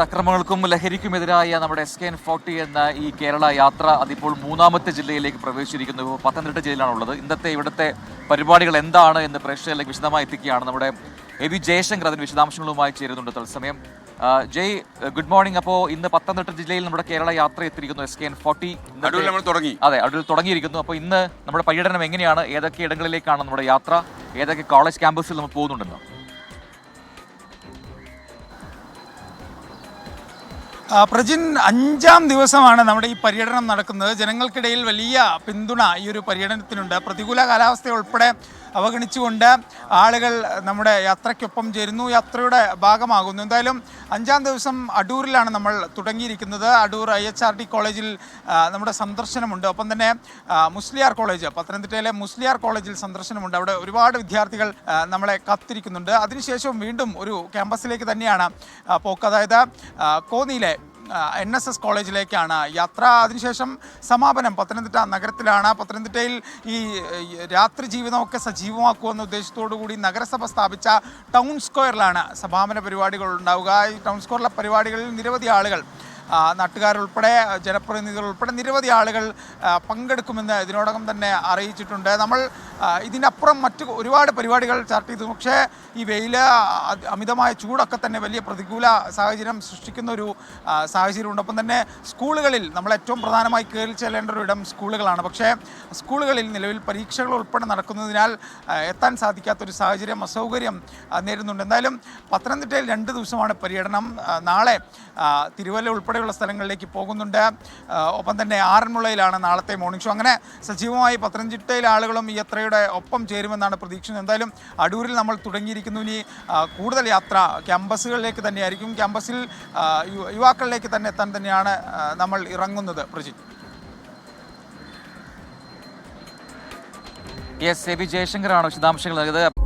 അക്രമങ്ങൾക്കും ലഹരിക്കുമെതിരായ നമ്മുടെ SKN40 എന്ന ഈ കേരള യാത്ര അതിപ്പോൾ മൂന്നാമത്തെ ജില്ലയിലേക്ക് പ്രവേശിച്ചിരിക്കുന്നു. പത്തനംതിട്ട ജില്ലയിലാണുള്ളത്. ഇന്നത്തെ ഇവിടുത്തെ പരിപാടികൾ എന്താണ് എന്ന് പ്രേക്ഷകരിലേക്ക് വിശദമായി എത്തിക്കുകയാണ് നമ്മുടെ AB ജയശങ്കർ. അതിന് വിശദാംശങ്ങളുമായി ചേരുന്നുണ്ട് തത്സമയം. ജയ്, ഗുഡ് മോർണിംഗ്. അപ്പോൾ ഇന്ന് പത്തനംതിട്ട ജില്ലയിൽ നമ്മുടെ കേരള യാത്ര എത്തിയിരിക്കുന്നു. SKN40 അതെ, അടൂരിൽ തുടങ്ങിയിരിക്കുന്നു. അപ്പോൾ ഇന്ന് നമ്മുടെ പര്യടനം എങ്ങനെയാണ്? ഏതൊക്കെ ഇടങ്ങളിലേക്കാണ് നമ്മുടെ യാത്ര? ഏതൊക്കെ കോളേജ് ക്യാമ്പസിൽ നമ്മൾ പോകുന്നുണ്ടെന്ന്? പ്രജിൻ, 5ാം ദിവസമാണ് നമ്മുടെ ഈ പര്യടനം നടക്കുന്നത്. ജനങ്ങൾക്കിടയിൽ വലിയ പിന്തുണ ഈ ഒരു പര്യടനത്തിനുണ്ട്. പ്രതികൂല കാലാവസ്ഥ ഉൾപ്പെടെ അവഗണിച്ചുകൊണ്ട് ആളുകൾ നമ്മുടെ യാത്രയ്ക്കൊപ്പം ചേരുന്നു, യാത്രയുടെ ഭാഗമാകുന്നു. എന്തായാലും 5ാം ദിവസം അടൂരിലാണ് നമ്മൾ തുടങ്ങിയിരിക്കുന്നത്. അടൂർ IHRD കോളേജിൽ നമ്മുടെ സന്ദർശനമുണ്ട്. ഒപ്പം തന്നെ മുസ്ലിയാർ കോളേജ്, പത്തനംതിട്ടയിലെ മുസ്ലിയാർ കോളേജിൽ സന്ദർശനമുണ്ട്. അവിടെ ഒരുപാട് വിദ്യാർത്ഥികൾ നമ്മളെ കാത്തിരിക്കുന്നുണ്ട്. അതിനുശേഷം വീണ്ടും ഒരു ക്യാമ്പസിലേക്ക് തന്നെയാണ് പോക്ക്. അതായത് കോന്നിയിലെ NSS കോളേജിലേക്കാണ് യാത്ര. അതിനുശേഷം സമാപനം പത്തനംതിട്ട നഗരത്തിലാണ്. പത്തനംതിട്ടയിൽ ഈ രാത്രി ജീവിതമൊക്കെ സജീവമാക്കുമെന്ന ഉദ്ദേശത്തോടു കൂടി നഗരസഭ സ്ഥാപിച്ച ടൗൺ സ്ക്വയറിലാണ് സമാപന പരിപാടികൾ ഉണ്ടാവുക. ഈ ടൗൺ സ്ക്വയറിലെ പരിപാടികളിൽ നിരവധി ആളുകൾ, നാട്ടുകാരുൾപ്പെടെ ജനപ്രതിനിധികൾ ഉൾപ്പെടെ നിരവധി ആളുകൾ പങ്കെടുക്കുമെന്ന് ഇതിനോടകം തന്നെ അറിയിച്ചിട്ടുണ്ട്. നമ്മൾ ഇതിനപ്പുറം മറ്റ് ഒരുപാട് പരിപാടികൾ ചാർട്ട് ചെയ്തു. പക്ഷേ ഈ വെയില്, അമിതമായ ചൂടൊക്കെ തന്നെ വലിയ പ്രതികൂല സാഹചര്യം സൃഷ്ടിക്കുന്ന ഒരു സാഹചര്യമുണ്ട്. ഒപ്പം തന്നെ സ്കൂളുകളിൽ നമ്മൾ ഏറ്റവും പ്രധാനമായി കയറി ചെല്ലേണ്ട ഒരു ഇടം സ്കൂളുകളാണ്. പക്ഷേ സ്കൂളുകളിൽ നിലവിൽ പരീക്ഷകൾ ഉൾപ്പെടെ നടക്കുന്നതിനാൽ എത്താൻ സാധിക്കാത്തൊരു സാഹചര്യം, അസൗകര്യം നേരിടുന്നുണ്ട്. എന്തായാലും പത്തനംതിട്ടയിൽ 2 ദിവസമാണ് പര്യടനം. നാളെ തിരുവല്ല ഉൾപ്പെടെയുള്ള സ്ഥലങ്ങളിലേക്ക് പോകുന്നുണ്ട്. ഒപ്പം തന്നെ ആറന്മുളയിലാണ് നാളത്തെ മോർണിംഗ് ഷോ. അങ്ങനെ സജീവമായി പത്തനംതിട്ടയിലെ ആളുകളും ഈ യാത്രയുടെ ഒപ്പം ചേരുമെന്നാണ് പ്രതീക്ഷിക്കുന്നത്. എന്തായാലും അടൂരിൽ നമ്മൾ തുടങ്ങിയിരിക്കുന്നു. ഇനി കൂടുതൽ യാത്ര ക്യാമ്പസുകളിലേക്ക് തന്നെയായിരിക്കും. ക്യാമ്പസിൽ യുവാക്കളിലേക്ക് തന്നെ എത്താൻ തന്നെയാണ് നമ്മൾ ഇറങ്ങുന്നത്. പ്രജിത്ത്. AB ജയശങ്കറാണ് വിശദാംശങ്ങൾ നൽകിയത്.